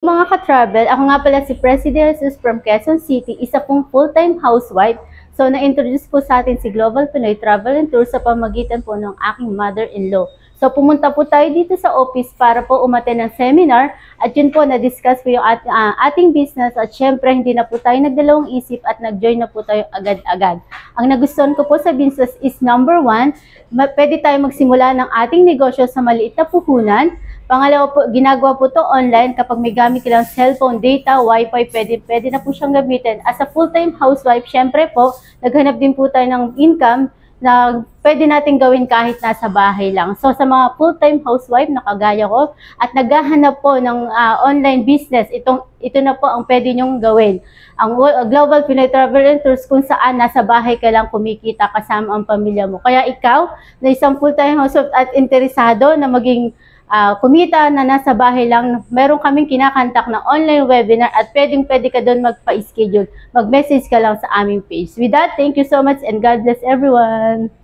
Mga ka-travel, ako nga pala si President Jesus from Quezon City, isa pong full-time housewife. So, na-introduce po sa atin si Global Pinoy Travel and Tour sa pamagitan po ng aking mother-in-law. So, pumunta po tayo dito sa office para po umattend ng seminar at yun po, na-discuss po yung ating business at syempre, hindi na po tayo nagdalawang isip at nag-join na po tayo agad-agad. Ang nagustuhan ko po sa business is number 1, pwede tayo magsimula ng ating negosyo sa maliit na puhunan. Pangalawa po, ginagawa po to online kapag may gamit ka lang cellphone, data, wifi, pwede na po siyang gamitin. As a full-time housewife, syempre po, naghanap din po tayo ng income na pwede natin gawin kahit nasa bahay lang. So sa mga full-time housewife na kagaya ko at naghahanap po ng online business, ito na po ang pwede nyong gawin. Ang Global Pinoy Travel and Tours kung saan nasa bahay ka lang kumikita kasama ang pamilya mo. Kaya ikaw na isang full-time housewife at interesado na maging kumita na nasa bahay lang, meron kaming kinakantak na online webinar at pwede ka doon magpa-schedule. Mag-message ka lang sa aming page. With that, thank you so much and God bless everyone.